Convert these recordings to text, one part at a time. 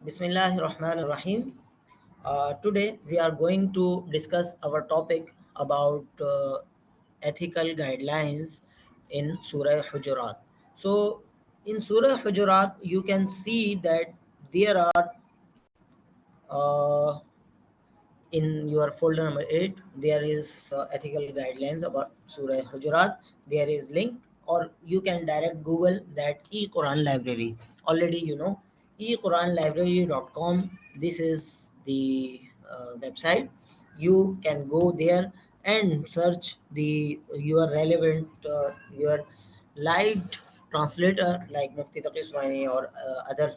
Bismillahirrahmanirrahim. Today we are going to discuss our topic about ethical guidelines in Surah Hujurat. So, in Surah Hujurat, you can see that there are uh, in your folder number 8 there is ethical guidelines about Surah Hujurat. There is link, or you can direct Google that e-Quran library. Already you know equranlibrary.com. This is the website. You can go there and search the your relevant your light translator like Mufti Taqi Usmani or other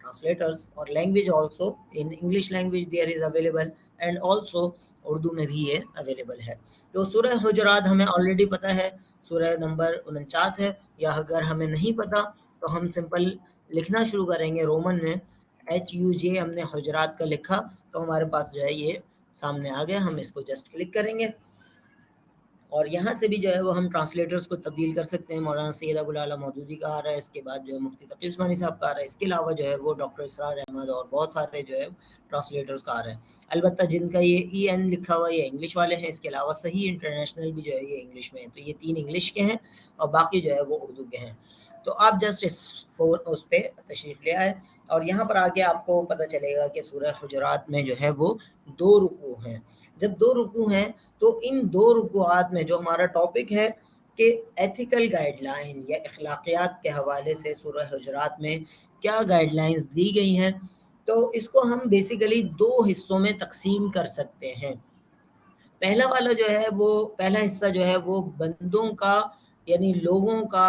translators, or language also. In English language there is available, and also Urdu میں بھی یہ available ہے. تو سورہ حجرات ہمیں already پتہ ہے سورہ نمبر 49 ہے. یا اگر ہمیں نہیں پتہ تو ہم سمپل لکھنا شروع کریں گے رومن میں HUJ. ہم نے حجرات کا لکھا تو ہمارے پاس جو ہے یہ سامنے آ گیا. ہم اس کو جسٹ کلک کریں گے اور یہاں سے بھی جو ہے وہ ہم ٹرانسلیٹرز کو تبدیل کر سکتے ہیں. مولانا سید ابو العلا مودودی کا آ رہا ہے, اس کے بعد جو ہے مفتی تقی عثمانی صاحب کا آ رہا ہے, اس کے علاوہ جو ہے وہ ڈاکٹر اسرار احمد اور بہت سارے جو ہے ٹرانسلیٹرز کا آ رہا ہے. البتہ جن کا یہ EN لکھا ہوا یہ انگلش والے ہیں. اس کے علاوہ صحیح انٹرنیشنل بھی جو ہے یہ انگلش میں ہے. تو یہ 3 انگلش کے ہیں اور باقی جو ہے وہ اردو کے ہیں. تو آپ جسٹ اس پہ تشریف لے آئے اور یہاں پر آ کے آپ کو پتہ چلے گا کہ سورہ حجرات میں جو ہے وہ 2 رکوع ہیں. جب 2 رکوع ہیں تو ان 2 رکوعات میں جو ہمارا ٹاپک ہے کہ ایتھیکل گائیڈ لائن یا اخلاقیات کے حوالے سے سورہ حجرات میں کیا گائیڈ لائنز دی گئی ہیں, تو اس کو ہم بیسیکلی 2 حصوں میں تقسیم کر سکتے ہیں. پہلا والا جو ہے وہ پہلا حصہ جو ہے وہ بندوں کا یعنی لوگوں کا,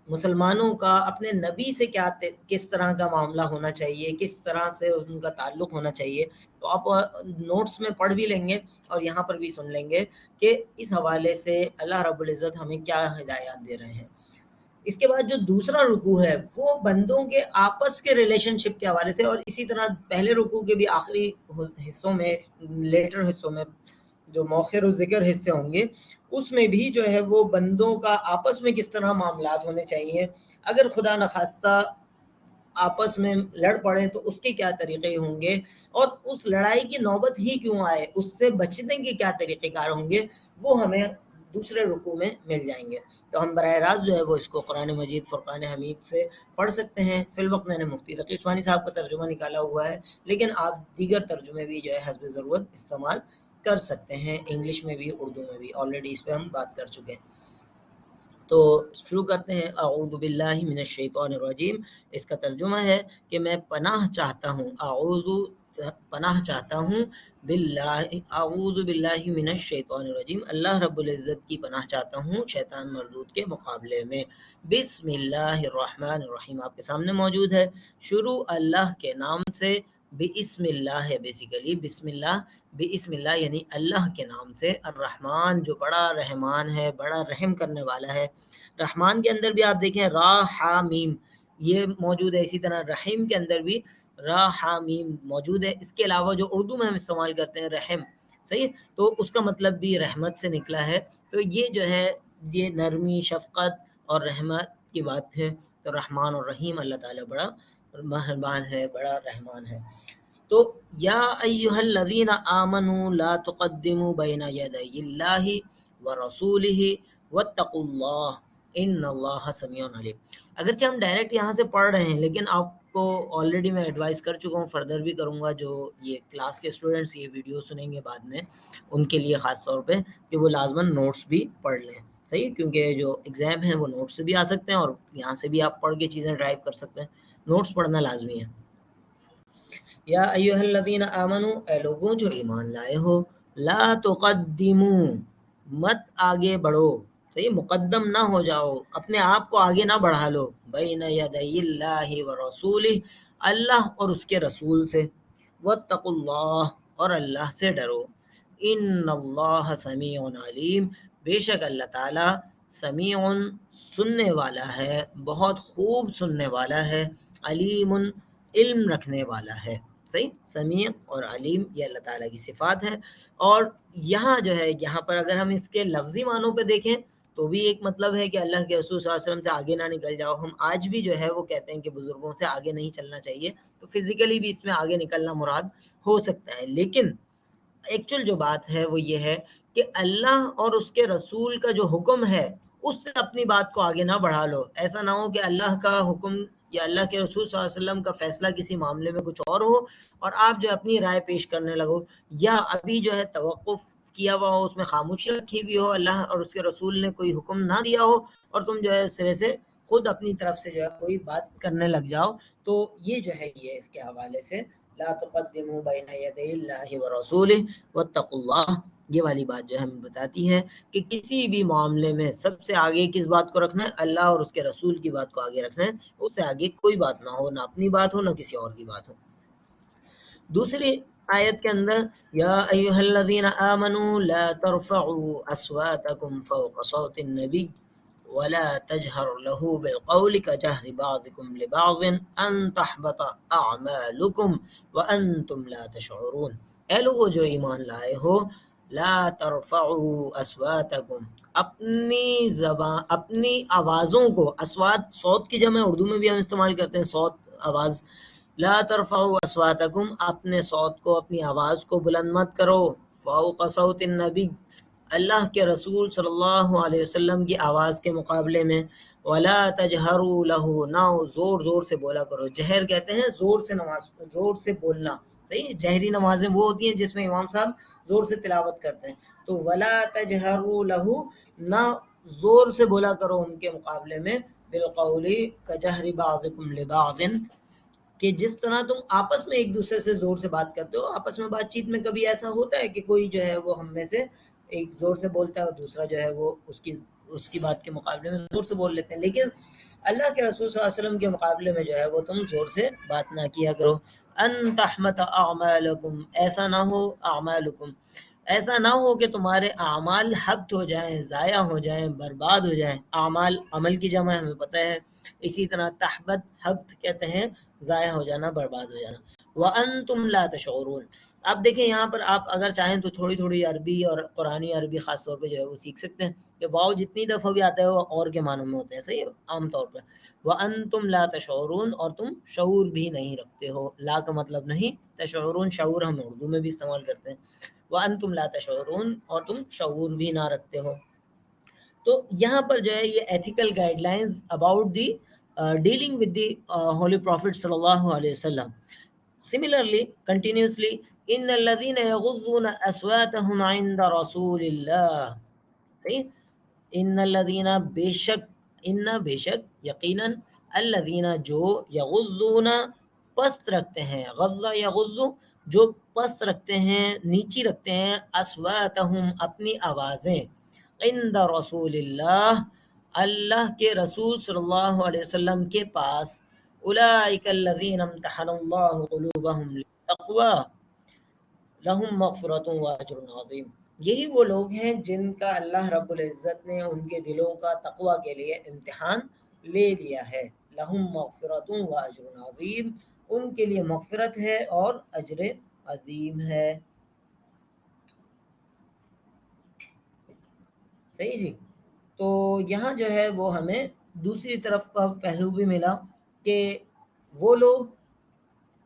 مسلمانوں کا اپنے نبی سے کس طرح کا معاملہ ہونا چاہیے, کس طرح سے ان کا تعلق ہونا چاہیے. تو آپ نوٹس میں پڑھ بھی لیں گے اور یہاں پر بھی سن لیں گے کہ اس حوالے سے اللہ رب العزت ہمیں کیا ہدایات دے رہے ہیں. اس کے بعد جو دوسرا رکوع ہے وہ بندوں کے آپس کے ریلیشن شپ کے حوالے سے, اور اسی طرح پہلے رکوع کے بھی آخری حصوں میں, لیٹر حصوں میں جو موخر و ذکر حصے ہوں گے, اس میں بھی جو ہے وہ بندوں کا آپس میں کس طرح معاملات ہونے چاہیے. اگر خدا نخواستہ آپس میں لڑ پڑیں تو اس کے کیا طریقے ہوں گے, اور اس لڑائی کی نوبت ہی کیوں آئے اس سے بچنے کے کیا طریقہ کار ہوں گے, وہ ہمیں دوسرے رکوع میں مل جائیں گے. تو ہم براہ راست جو ہے وہ اس کو قرآن مجید فرقان حمید سے پڑھ سکتے ہیں. فی الوقت میں نے مفتی تقی عثمانی صاحب کا ترجمہ نکالا ہوا ہے, لیکن آپ دیگر ترجمے بھی جو ہے حسب ضرورت استعمال کر سکتے ہیں, انگلش میں بھی اردو میں بھی. آلریڈی اس پہ ہم بات کر چکے ہیں. تو شروع کرتے ہیں. اعوذ باللہ من الشیطان الرجیم. اس کا ترجمہ ہے کہ میں پناہ چاہتا ہوں, پناہ چاہتا ہوں باللہ, اعوذ باللہ من الشیطان الرجیم, اللہ رب العزت کی پناہ چاہتا ہوں شیطان مردود کے مقابلے میں. بسم اللہ الرحمن الرحیم آپ کے سامنے موجود ہے. شروع اللہ کے نام سے. بسم اللہ ہے بیسیکلی, بسم اللہ, بسم اللہ یعنی اللہ کے نام سے. الرحمن جو بڑا رحمان ہے, بڑا رحم کرنے والا ہے. رحمان کے اندر بھی آپ دیکھیں را ہا میم یہ موجود ہے, اسی طرح رحیم کے اندر بھی را ہا میم موجود ہے. اس کے علاوہ جو اردو میں ہم استعمال کرتے ہیں رحم, صحیح, تو اس کا مطلب بھی رحمت سے نکلا ہے. تو یہ جو ہے یہ نرمی, شفقت اور رحمت کی بات ہے. تو رحمان اور رحیم اللہ تعالیٰ بڑا مہربان ہے, بڑا رحمان ہے. تو یا ایہا الذین آمنوا لا تقدموا بین یدی اللہ ورسولہ واتقوا اللہ ان اللہ سمیع علیم. اگرچہ ہم ڈائریکٹ یہاں سے پڑھ رہے ہیں, لیکن آپ کو آلریڈی میں ایڈوائز کر چکا ہوں, فردر بھی کروں گا, جو یہ کلاس کے اسٹوڈنٹس یہ ویڈیو سنیں گے بعد میں ان کے لیے خاص طور پہ, کہ وہ لازماً نوٹس بھی پڑھ لیں. صحیح, کیونکہ جو ایگزام ہیں وہ نوٹس سے بھی آ سکتے ہیں اور یہاں سے بھی آپ پڑھ کے چیزیں ڈرائیو کر سکتے ہیں. نوٹس پڑھنا لازمی ہے. یا ایھا الذین آمنوا, اے لوگوں جو ایمان لائے ہو, لا تقدموا مت آگے بڑھو, صحیح, مقدم نہ ہو جاؤ, اپنے آپ کو آگے نہ بڑھا لو, بین یدی اللہ ورسولہ, اللہ اور اس کے رسول سے, واتقوا اللہ اور اللہ سے ڈرو, ان اللہ سمیع علیم, بے شک اللہ تعالی سمیع سننے والا ہے, بہت خوب سننے والا ہے, علیم علم رکھنے والا ہے. صحیح, سمیع اور علیم یہ اللہ تعالیٰ کی صفات ہے. اور یہاں جو ہے یہاں پر اگر ہم اس کے لفظی معنوں پہ دیکھیں تو بھی ایک مطلب ہے کہ اللہ کے رسول صلی اللہ علیہ وسلم سے آگے نہ نکل جاؤ. ہم آج بھی جو ہے وہ کہتے ہیں کہ بزرگوں سے آگے نہیں چلنا چاہیے, تو فزیکلی بھی اس میں آگے نکلنا مراد ہو سکتا ہے, لیکن ایکچوئل جو بات ہے وہ یہ ہے کہ اللہ اور اس کے رسول کا جو حکم ہے اس سے اپنی بات کو آگے نہ بڑھا لو. ایسا نہ ہو کہ اللہ کا حکم یا اللہ کے رسول صلی اللہ علیہ وسلم کا فیصلہ کسی معاملے میں کچھ اور ہو اور آپ جو اپنی رائے پیش کرنے لگو, یا ابھی جو ہے توقف کیا ہوا ہو, اس میں خاموشی رکھی ہوئی ہو, اللہ اور اس کے رسول نے کوئی حکم نہ دیا ہو اور تم جو ہے سرے سے خود اپنی طرف سے جو ہے کوئی بات کرنے لگ جاؤ. تو یہ جو ہے یہ اس کے حوالے سے لا تقدموا بین یدی اللہ ورسولہ واتقوا اللہ, یہ والی بات جو ہمیں بتاتی ہے کہ کسی بھی معاملے میں سب سے آگے کس بات کو رکھنا ہے, اللہ اور اس کے رسول کی بات کو آگے رکھنا ہے, اس سے آگے کوئی بات نہ ہو, نہ اپنی بات ہو نہ کسی اور کی بات ہو. دوسری آیت کے اندر یا ایھا الذین آمنوا لا ترفعوا اصواتکم فوق صوت النبی ولا تجهر له بالقول كجهر بعضكم لبعض ان تحبط اعمالكم وانتم لا تشعرون. اے لوگو جو ایمان لائے ہو, لا ترفعوا اصواتکم, اپنی زبان اپنی آوازوں کو, اصوات صوت کی جمع اردو میں بھی ہم استعمال کرتے ہیں صوت آواز, لا ترفعوا اصواتکم, اپنے صوت کو اپنی آواز کو بلند مت کرو, فوق صوت النبی, اللہ کے رسول صلی اللہ علیہ وسلم کی آواز کے مقابلے میں, ولا تجہروا لہ, نہ زور زور سے بولا کرو. جہر کہتے ہیں زور سے نماز, زور سے بولنا, صحیح. جہری نمازیں وہ ہوتی ہیں جس میں امام صاحب زور سے تلاوت کرتے ہیں, تو ولا تجہروا لہ, نہ زور سے بولا کرو ان کے مقابلے میں, بالقول کجہر بعضکم لبعض, کہ جس طرح تم آپس میں ایک دوسرے سے زور سے بات کرتے ہو. آپس میں بات چیت میں کبھی ایسا ہوتا ہے کہ کوئی جو ہے وہ ہم میں سے ایک زور سے بولتا ہے اور دوسرا جو ہے وہ اس کی بات کے مقابلے میں زور سے بول لیتے ہیں, لیکن اللہ کے رسول صلی اللہ علیہ وسلم کے مقابلے میں جو ہے وہ تم زور سے بات نہ کیا کرو. ان تحمت اعمالکم, ایسا نہ ہو, اعمالکم, ایسا نہ ہو کہ تمہارے اعمال حبط ہو جائیں, ضائع ہو جائیں, برباد ہو جائیں. اعمال عمل کی جمع ہمیں پتہ ہے, اسی طرح تحبط, حبط کہتے ہیں ضائع ہو جانا, برباد ہو جانا. وَأَنْتُمْ لَا تَشْعُرُونَ. آپ دیکھیں یہاں پر آپ اگر چاہیں تو تھوڑی تھوڑی عربی اور قرآنی عربی خاص طور پہ جو ہے وہ سیکھ سکتے ہیں, کہ واو جتنی دفعہ بھی آتا ہے وہ اور کے معنوں میں ہوتے ہیں, صحیح عام طور پر. وَأَنْتُمْ لَا تَشْعُرُونَ, اور تم شعور بھی نہیں رکھتے ہو. لا کا مطلب نہیں, تشعرون شعور ہم اردو میں بھی استعمال کرتے ہیں. وَأَنْتُمْ لَا تَشْعُرُونَ, اور تم شعور بھی نہ رکھتے ہو. تو یہاں پر جو ہے یہ ethical guide lines about the dealing with the Holy Prophet sallallahu alaihi wasallam. Similarly, continuously, إن الذين يغضون أصواتهم عند رسول الله. صحیح. إن الذين, بشک, إن بشک, یقینا, الذين جو, يغضون پست رکھتے ہیں, غض یغض, جو پست رکھتے ہیں, نیچی رکھتے ہیں, أصواتهم, اپنی آوازیں, عند رسول اللہ, اللہ کے رسول صلی اللہ علیہ وسلم کے پاس. اولئک الذین امتحن اللہ قلوبہم للتقوی لہم مغفرۃ واجر عظیم. یہی وہ لوگ ہیں جن کا اللہ رب العزت نے ان کے دلوں کا تقوی کے لیے امتحان لے لیا ہے. لہم مغفرۃ واجر عظیم, ان کے لیے مغفرت ہے اور اجر عظیم ہے. صحیح جی. تو یہاں جو ہے وہ ہمیں دوسری طرف کا پہلو بھی ملا کہ وہ لوگ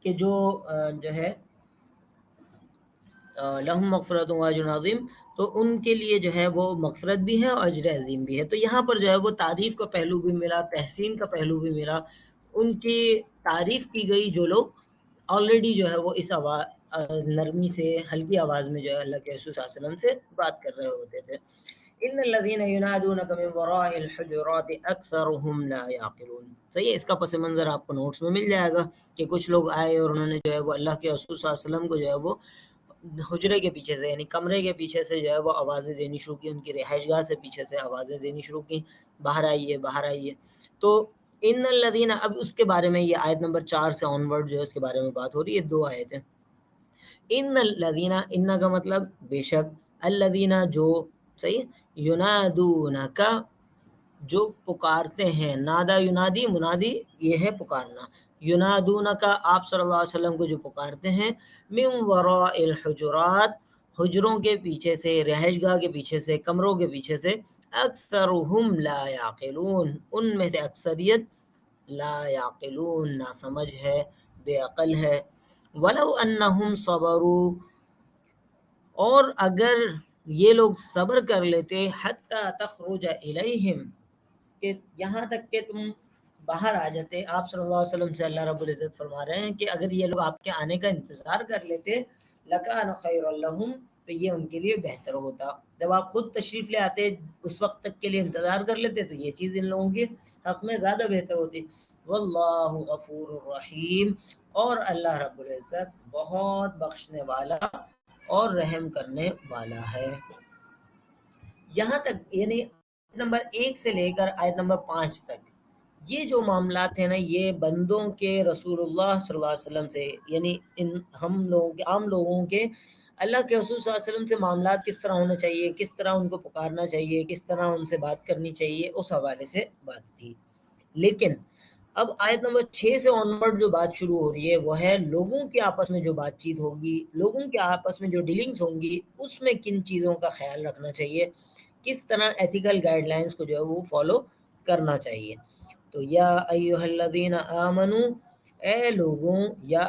کہ جو ہے لہم مغفرۃ واجر عظیم, تو ان کے لیے جو ہے وہ مغفرت بھی ہے اور اجر عظیم بھی ہے. تو یہاں پر جو ہے وہ تعریف کا پہلو بھی ملا, تحسین کا پہلو بھی ملا. ان کی تعریف کی گئی جو لوگ آلریڈی جو ہے وہ اس نرمی سے, ہلکی آواز میں جو ہے اللہ کے رسول صلی اللہ علیہ وسلم سے بات کر رہے ہوتے تھے. ان الذين ينادونك من وراء الحجرات اکثرهم لا يعقلون. صحیح ہے. اس کا پس منظر آپ کو نوٹس میں مل جائے گا کہ کچھ لوگ آئے اور انہوں نے جو ہے وہ اللہ کے رسول صلی اللہ علیہ وسلم کو جو ہے وہ حجرے کے پیچھے سے, یعنی کمرے کے پیچھے سے جو ہے وہ آوازیں دینی شروع کی, ان کی رہائش گاہ سے پیچھے سے آوازیں دینی شروع کی, باہر آئیے, باہر آئیے. تو ان الذین, اب اس کے بارے میں یہ آیت نمبر 4 سے آن ورڈ جو ہے اس کے بارے میں بات ہو رہی ہے. دو آیتیں. ان الذین, ان کا مطلب بے شک, الذین جو, صحیح, ینادونک, جو پکارتے ہیں. نادا ینادی, منادی یہ ہے پکارنا. ینادونک, آپ صلی اللہ علیہ وسلم کو جو پکارتے ہیں, من وراء الحجرات, حجروں کے پیچھے سے, رہائش گاہ کے پیچھے سے, کمروں کے پیچھے سے, اکثرهم لا یعقلون، ان میں سے اکثریت لا یعقلون نہ سمجھ ہے، بے عقل ہے. ولو انہم صبروا، اور اگر یہ لوگ صبر کر لیتے، حتی تخرج الیہم، کہ یہاں تک کہ تم باہر آ جاتے. آپ صلی اللہ علیہ وسلم سے اللہ رب العزت فرما رہے ہیں کہ اگر یہ لوگ آپ کے آنے کا انتظار کر لیتے، لکان خیر لہم، تو یہ ان کے لیے بہتر ہوتا. جب آپ خود تشریف لے آتے، اس وقت تک کے لیے انتظار کر لیتے، تو یہ چیز ان لوگوں کے حق میں زیادہ بہتر ہوتی. واللہ غفور الرحیم، اور اللہ رب العزت بہت بخشنے والا اور رحم کرنے والا ہے. یہاں تک یعنی نمبر 1 سے لے کر آیت نمبر 5 تک یہ جو معاملات ہیں نا، یہ بندوں کے رسول اللہ صلی اللہ علیہ وسلم سے، یعنی ان ہم لوگوں کے عام لوگوں کے اللہ کے رسول صلی اللہ علیہ وسلم سے معاملات کس طرح ہونا چاہیے، کس طرح ان کو پکارنا چاہیے، کس طرح ان سے بات کرنی چاہیے، اس حوالے سے بات تھی. لیکن اب آیت نمبر 6 سے آنورڈ جو بات شروع ہو رہی ہے وہ ہے لوگوں کے آپس میں جو بات چیت ہوگی، لوگوں کے آپس میں جو ڈیلنگز ہوں گی، اس میں کن چیزوں کا خیال رکھنا چاہیے، کس طرح ایتھیکل گائیڈ لائنز کو جو ہے وہ فالو کرنا چاہیے. تو یا ایھا الذین آمنو، اے لوگوں، یا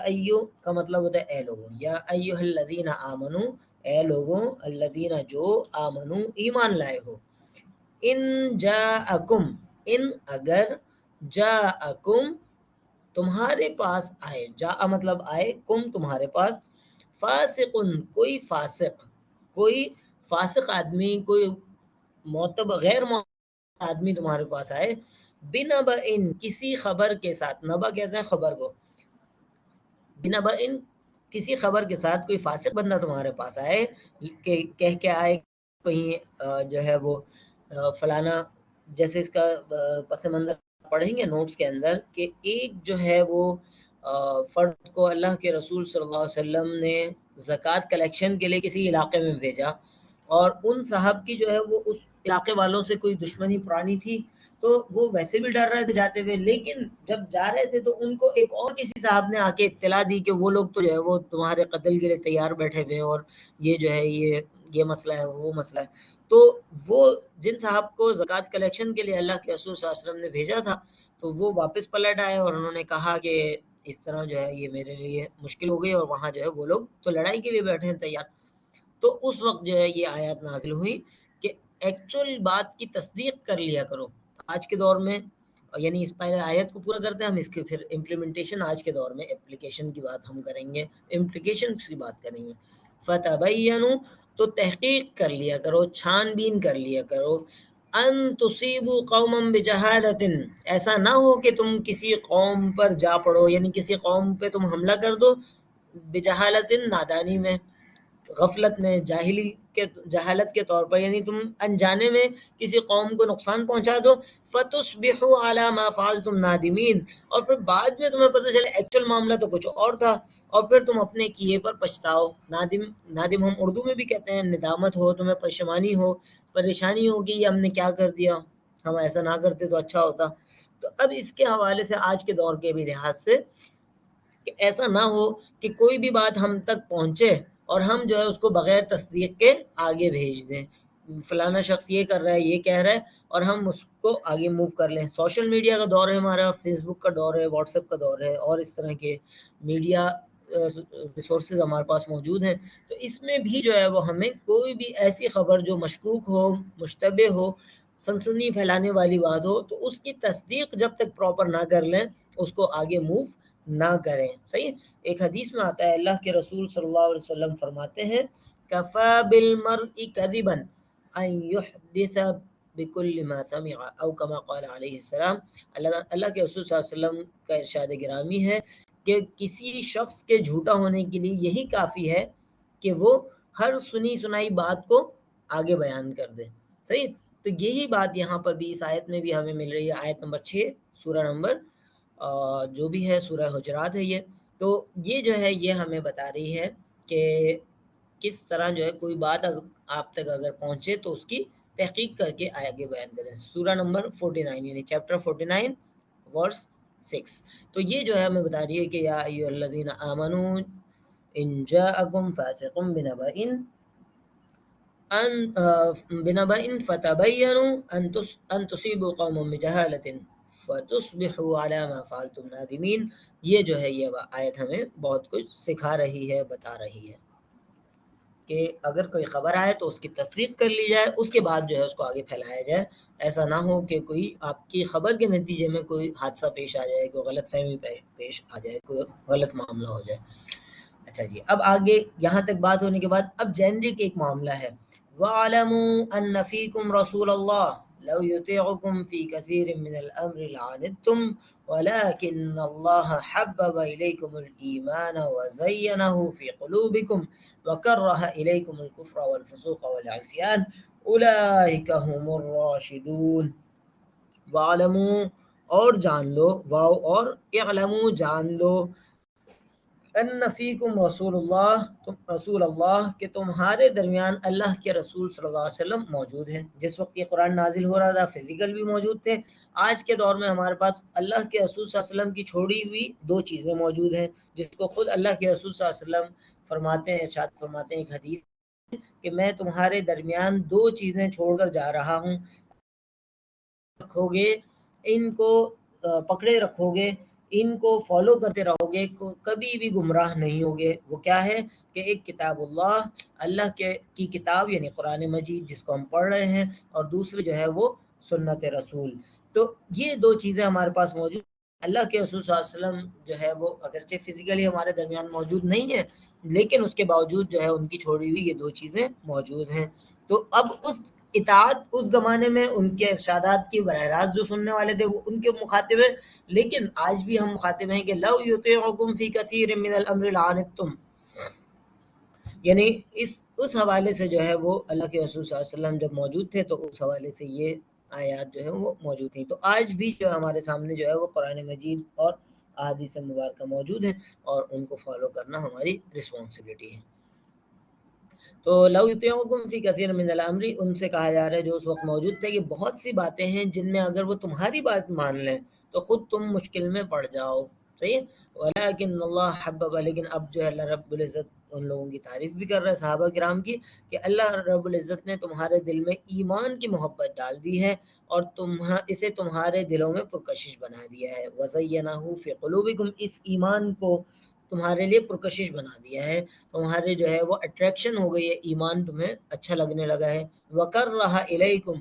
ایو کا مطلب ہوتا ہے اے لوگوں، یا ایھا الذین آمنو، اے لوگوں، الذین جو آمنو ایمان لائے ہو، ان جاءکم، ان اگر، جاءکم تمہارے پاس آئے، جاء مطلب آئے، کم تمہارے پاس، فاسقن کوئی فاسق، کوئی فاسق آدمی، کوئی غیر معتبر آدمی تمہارے پاس آئے، بنبأن کسی خبر کے ساتھ، نبا کہتے ہیں خبر کو، بنبأن کسی خبر کے ساتھ کوئی فاسق بندہ تمہارے پاس آئے، کہ کہہ کے آئے کہیں جو ہے وہ فلانا، جیسے اس کا پس منظر پڑھیں گے نوٹس کے اندر، کہ ایک جو ہے وہ فرد کو اللہ کے رسول صلی اللہ علیہ وسلم نے زکوٰۃ کلیکشن کے لیے کسی علاقے میں بھیجا، اور ان صاحب کی جو ہے وہ اس علاقے والوں سے کوئی دشمنی پرانی تھی، تو وہ ویسے بھی ڈر رہے تھے جاتے ہوئے، لیکن جب جا رہے تھے تو ان کو ایک اور کسی صاحب نے آ کے اطلاع دی کہ وہ لوگ تو جو ہے وہ تمہارے قتل کے لیے تیار بیٹھے ہوئے، اور یہ جو ہے یہ مسئلہ ہے، وہ مسئلہ ہے. تو وہ جن صاحب کو زکوٰۃ کلیکشن کے لیے اللہ کے رسول صلی اللہ علیہ وسلم نے بھیجا تھا، تو وہ واپس پلٹ آئے اور انہوں نے کہا کہ اس طرح جو ہے یہ میرے لیے مشکل ہو گئی، اور وہاں جو ہے وہ لوگ تو لڑائی کے لیے بیٹھے ہیں تیار. تو اس وقت جو ہے یہ آیات نازل ہوئی کہ ایکچوئل بات کی تصدیق کر لیا کرو. آج کے دور میں، یعنی اس پہلے آیت کو پورا کرتے ہیں ہم، اس کے پھر امپلیمنٹیشن آج کے دور میں اپلیکیشن کی بات ہم کریں گے، امپلیکیشنز کی بات کریں گے. فتبینوا، تو تحقیق کر لیا کرو، چھان بین کر لیا کرو، ان تصیبوا قوما بجہالۃ، ایسا نہ ہو کہ تم کسی قوم پر جا پڑو، یعنی کسی قوم پہ تم حملہ کر دو، بجہالۃ نادانی میں، غفلت میں، جہالت کے طور پر، یعنی تم انجانے میں کسی قوم کو نقصان پہنچا دو، فتصبحوا علی ما فعلتم نادمین، اور پھر بعد میں تمہیں پتہ چلے ایکچوئل معاملہ تو کچھ اور تھا، اور پھر تم اپنے کیے پر پچھتاؤ. نادم ہم اردو میں بھی کہتے ہیں، ندامت ہو تمہیں، پشیمانی ہو، پریشانی ہو کہ یہ ہم نے کیا کر دیا، ہم ایسا نہ کرتے تو اچھا ہوتا. تو اب اس کے حوالے سے آج کے دور کے بھی لحاظ سے کہ ایسا نہ ہو کہ کوئی بھی بات ہم تک پہنچے اور ہم جو ہے اس کو بغیر تصدیق کے آگے بھیج دیں، فلانا شخص یہ کر رہا ہے، یہ کہہ رہا ہے، اور ہم اس کو آگے موو کر لیں. سوشل میڈیا کا دور ہے ہمارا، فیس بک کا دور ہے، واٹس ایپ کا دور ہے، اور اس طرح کے میڈیا ریسورسز ہمارے پاس موجود ہیں. تو اس میں بھی جو ہے وہ ہمیں کوئی بھی ایسی خبر جو مشکوک ہو، مشتبہ ہو، سنسنی پھیلانے والی بات ہو، تو اس کی تصدیق جب تک پراپر نہ کر لیں اس کو آگے موو نہ کریں. صحیح. ایک حدیث میں آتا ہے، اللہ کے رسول صلی اللہ علیہ وسلم فرماتے ہیں، کفا بالمرء کذبا ان یحدث بکل ما سمع، او کما قال علیہ السلام. اللہ کے رسول صلی اللہ علیہ وسلم کا ارشاد گرامی ہے کہ کسی شخص کے جھوٹا ہونے کے لیے یہی کافی ہے کہ وہ ہر سنی سنائی بات کو آگے بیان کر دے. صحیح. تو یہی بات یہاں پر بھی اس آیت میں بھی ہمیں مل رہی ہے. آیت نمبر 6 سورہ نمبر جو بھی ہے سورہ حجرات ہے یہ. تو یہ جو ہے یہ ہمیں بتا رہی ہے کہ کس طرح جو ہے کوئی بات آپ تک اگر پہنچے تو اس کی تحقیق کر کے آگے بیان کریں. سورہ نمبر 49 یعنی چیپٹر 49 ورس 6. تو یہ جو ہے ہمیں بتا رہی ہے کہ یا ایھا الذین آمنوا ان جاءکم فاسق بنبأ بنبأ فتبينوا أن تصيبوا قوما بجهالة فتصبحوا على ما فعلتم نادمين. یہ جو ہے یہ آیت ہمیں بہت کچھ سکھا رہی ہے، بتا رہی ہے کہ اگر کوئی خبر آئے تو اس کی تصدیق کر لی جائے، اس کے بعد جو ہے اس کو آگے پھیلایا جائے. ایسا نہ ہو کہ کوئی آپ کی خبر کے نتیجے میں کوئی حادثہ پیش آ جائے، کوئی غلط فہمی پیش آ جائے، کوئی غلط معاملہ ہو جائے. اچھا جی، اب آگے یہاں تک بات ہونے کے بعد اب جینرک ایک معاملہ ہے. وَاعْلَمُوا أَنَّ فِيكُمْ رَسُولَ اللَّهِ لَوْ يُطِيعُكُمْ فِي كَثِيرٍ مِّنَ الْأَمْرِ لَعَنِتُّمْ وَلَكِنَّ اللَّهَ حَبَّبَ إِلَيْكُمُ الْإِيمَانَ وَزَيَّنَهُ فِي قُلُوبِكُمْ وَكَرَّهَ إِلَيْكُمُ الْكُفْرَ وَالْفُسُوقَ وَالْعِصْيَانَ أُولَٰئِكَ هُمُ الرَّاشِدُونَ. وَاعْلَمُوا اور جان لو، واو اور اعلموا جان لو، ان فیکم رسول اللہ رسول اللہ کہ تمہارے درمیان اللہ کے رسول صلی اللہ علیہ وسلم موجود ہیں. جس وقت یہ قرآن نازل ہو رہا تھا فزیکل بھی موجود تھے. آج کے دور میں ہمارے پاس اللہ کے رسول صلی اللہ علیہ وسلم کی چھوڑی ہوئی دو چیزیں موجود ہیں، جس کو خود اللہ کے رسول صلی اللہ علیہ وسلم فرماتے ہیں، ارشاد فرماتے ہیں ایک حدیث کہ میں تمہارے درمیان دو چیزیں چھوڑ کر جا رہا ہوں، رکھو گے ان کو، پکڑے رکھو گے، ان کو فالو کرتے رہو گے، کبھی بھی گمراہ نہیں ہوگے. وہ کیا ہے کہ ایک کتاب اللہ، اللہ کی کتاب یعنی قرآن مجید جس کو ہم پڑھ رہے ہیں، اور دوسری جو ہے وہ سنت رسول. تو یہ دو چیزیں ہمارے پاس موجود. اللہ کے رسول صلی اللہ علیہ وسلم جو ہے وہ اگرچہ فزیکلی ہمارے درمیان موجود نہیں ہے، لیکن اس کے باوجود جو ہے ان کی چھوڑی ہوئی یہ دو چیزیں موجود ہیں. تو اب اس اطاعت اس زمانے میں ان کے ارشادات کی براہ راست جو سننے والے تھے وہ ان کے مخاطب ہیں، لیکن آج بھی ہم مخاطب ہیں کہ لو یطیعکم فی کثیر من الامر لعنتم، یعنی اس حوالے سے جو ہے وہ اللہ کے رسول صلی اللہ علیہ وسلم جب موجود تھے تو اس حوالے سے یہ آیات جو ہے وہ موجود تھیں. تو آج بھی جو ہمارے سامنے جو ہے وہ قرآن مجید اور احادیث مبارکہ موجود ہیں، اور ان کو فالو کرنا ہماری رسپانسبلٹی ہے. تو لو یطیعکم فی کثیر من الامر، ان سے کہا جا رہا ہے جو اس وقت موجود تھے کہ بہت سی باتیں ہیں جن میں اگر وہ تمہاری بات مان لیں تو خود تم مشکل میں پڑ جاؤ. صحیح ہے. ولیکن اللہ حبب، لیکن اب جو ہے اللہ رب العزت ان لوگوں کی تعریف بھی کر رہے ہیں صحابہ کرام کی کہ اللہ رب العزت نے تمہارے دل میں ایمان کی محبت ڈال دی ہے اور اسے تمہارے دلوں میں پرکشش بنا دیا ہے. وزینہ فی قلوبکم، اس ایمان کو تمہارے لیے پرکشش بنا دیا ہے، تمہارے جو ہے وہ اٹریکشن ہو گئی ہے، ایمان تمہیں اچھا لگنے لگا ہے. وَكَرَّهَ إِلَيْكُمْ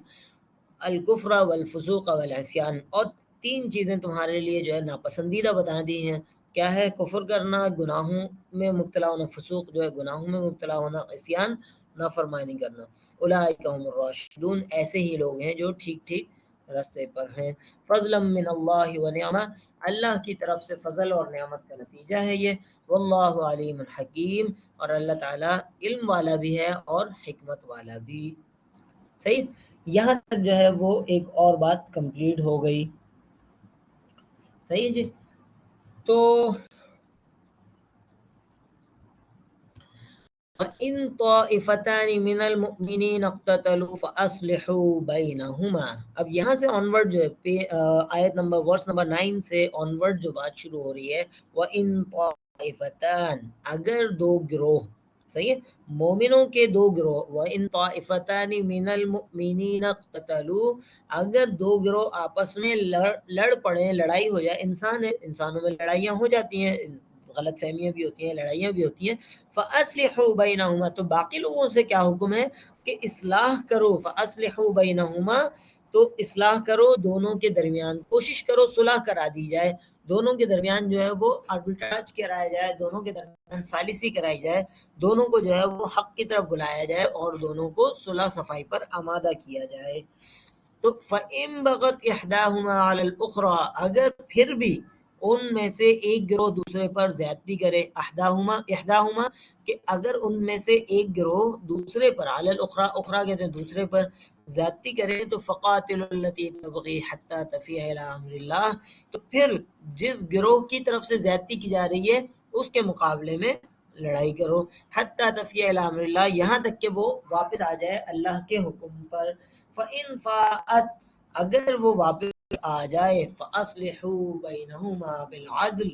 الْكُفْرَ وَالْفُسُوقَ وَالْعِصْيَانَ، اور تین چیزیں تمہارے لیے جو ہے ناپسندیدہ بتا دی ہیں. کیا ہے؟ کفر کرنا، گناہوں میں مبتلا ہونا، فسوق جو ہے گناہوں میں مبتلا ہونا، عصیان نافرمانی کرنا. اولئک هم الراشدون، ایسے ہی لوگ ہیں جو ٹھیک ٹھیک راستے پر ہیں. فضلا من اللہ ونعمہ، اللہ کی طرف سے فضل اور نعمت کا نتیجہ ہے یہ. واللہ علیم حکیم، اور اللہ تعالیٰ علم والا بھی ہے اور حکمت والا بھی. صحیح. یہاں تک جو ہے وہ ایک اور بات کمپلیٹ ہو گئی. صحیح جی. تو وَإِن طَائِفَتَانِ مِنَ الْمُؤْمِنِينَ اقْتَتَلُوا فَأَصْلِحُوا بَيْنَهُمَا. اب یہاں سے آنورڈ جو ہے آیت نمبر ورس نمبر 9 سے آنورڈ جو بات شروع ہو رہی ہے، وَإِن طَائِفَتَانِ، اگر دو گروہ، صحیح ہے، مومنوں کے دو گروہ. وَإِن طَائِفَتَانِ مِنَ الْمُؤْمِنِينَ اقْتَتَلُوا، اگر دو گروہ آپس میں لڑ پڑیں، لڑائی ہو جائے. انسان ہے، انسانوں میں لڑائیاں ہو جاتی ہیں، غلط فہمیاں بھی ہوتی ہیں، لڑائیاں بھی ہوتی ہیں. فَأَصْلِحُوا بَيْنَهُمَا، تو باقی لوگوں سے کیا حکم ہے کہ اصلاح کرو. فَأَصْلِحُوا بَيْنَهُمَا، تو اصلاح کرو دونوں کے درمیان، کوشش کرو صلح کرا دی جائے، دونوں کے درمیان جو ہے وہ آربیٹراج کرایا جائے، دونوں کے درمیان ثالثی کرائی جائے، دونوں کو جو ہے وہ حق کی طرف بلایا جائے اور دونوں کو صلح صفائی پر آمادہ کیا جائے. تو فَإِن بَغَتْ إِحْدَاهُمَا عَلَى الْأُخْرَى، اگر پھر بھی ان میں سے ایک گروہ دوسرے پر زیادتی کرے. احداہما کہ اگر ان میں سے ایک گروہ دوسرے پر، علی الاخری، اخری کہتے ہیں دوسرے پر، زیادتی کرے تو فقاتلوا التی تبغی حتی تفیء الی امر اللہ، تو پھر جس گروہ کی طرف سے زیادتی کی جا رہی ہے اس کے مقابلے میں لڑائی کرو. حتی تفیء الی امر اللہ، یہاں تک کہ وہ واپس آ جائے اللہ کے حکم پر. فإن فاءت، اگر وہ واپس آ جائے، فَأَصْلِحُوا بَيْنَهُمَا بِالْعَدْلِ،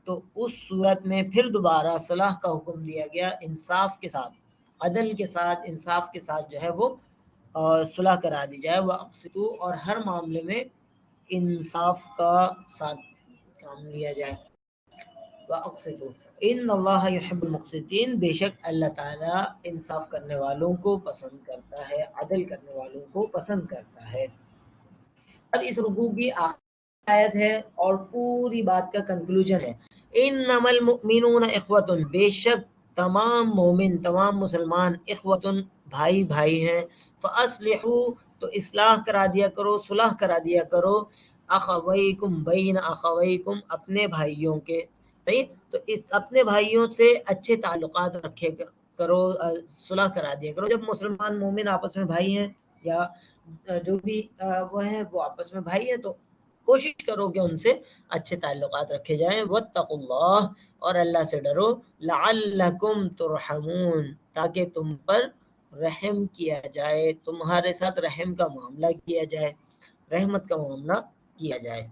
تو اس صورت میں پھر دوبارہ صلاح کا حکم دیا گیا انصاف کے ساتھ. عدل کے ساتھ انصاف کے ساتھ جو ہے وہ صلح کرا دی جائے. واقسطوا اور ہر معاملے میں انصاف کا ساتھ کام لیا جائے. واقسطوا ان اللہ یحب المقسطین بے شک اللہ تعالیٰ انصاف کرنے والوں کو پسند کرتا ہے، عدل کرنے والوں کو پسند کرتا ہے. اب اس رکوع کی آخری آیت ہے اور پوری بات کا کنکلوژن ہے. انما المؤمنون اخوۃ بے شک تمام مومن تمام مسلمان اخوۃ بھائی بھائی ہیں. فاصلحوا تو اصلاح کرا دیا کرو، صلح کرا دیا کرو، اخویکم بین اخویکم اپنے بھائیوں کے. تو اپنے بھائیوں سے اچھے تعلقات رکھے کرو، صلح کرا دیا کرو. جب مسلمان مومن آپس میں بھائی ہیں یا جو بھی وہ ہیں وہ آپس میں بھائی ہیں تو کوشش کرو کہ ان سے اچھے تعلقات رکھے جائیں. واتقوا اللہ اور اللہ سے ڈرو. لعلکم ترحمون تاکہ تم پر رحم کیا جائے، تمہارے ساتھ رحم کا معاملہ کیا جائے، رحمت کا معاملہ کیا جائے.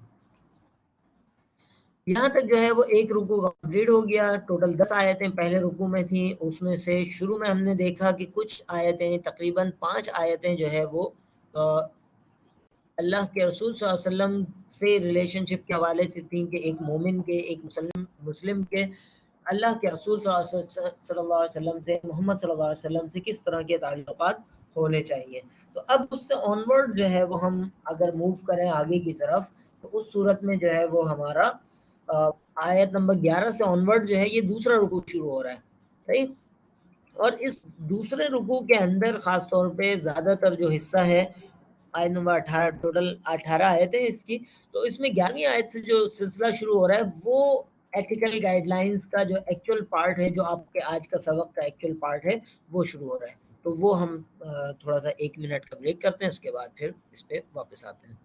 یہاں تک جو ہے وہ ایک رکوع کمپلیٹ ہو گیا. ٹوٹل 10 آیتیں پہلے رکوع میں تھیں. اس میں سے شروع میں ہم نے دیکھا کہ کچھ آیتیں تقریباً 5 آیتیں جو ہے وہ اللہ کے رسول صلی اللہ علیہ وسلم سے ریلیشن شپ کے حوالے سے تھیں کہ ایک مومن کے ایک مسلم کے اللہ کے رسول صلی اللہ علیہ وسلم سے، محمد صلی اللہ علیہ وسلم سے کس طرح کے تعلقات ہونے چاہیے. تو اب اس سے آن ورڈ جو ہے وہ ہم اگر موو کریں آگے کی طرف تو اس صورت میں جو ہے وہ ہمارا آیت نمبر 11 سے آن ورڈ جو ہے یہ دوسرا رکوع شروع ہو رہا ہے. صحیح. اور اس دوسرے رکوع کے اندر خاص طور پہ زیادہ تر جو حصہ ہے آیت نمبر 18، ٹوٹل 18 آیتیں اس کی. تو اس میں 11ویں آیت سے جو سلسلہ شروع ہو رہا ہے وہ ایتھیکل گائیڈ لائنز کا جو ایکچوئل پارٹ ہے، جو آپ کے آج کا سبق کا ایکچوئل پارٹ ہے وہ شروع ہو رہا ہے. تو وہ ہم تھوڑا سا 1 منٹ کا بریک کرتے ہیں، اس کے بعد پھر اس پہ واپس آتے ہیں.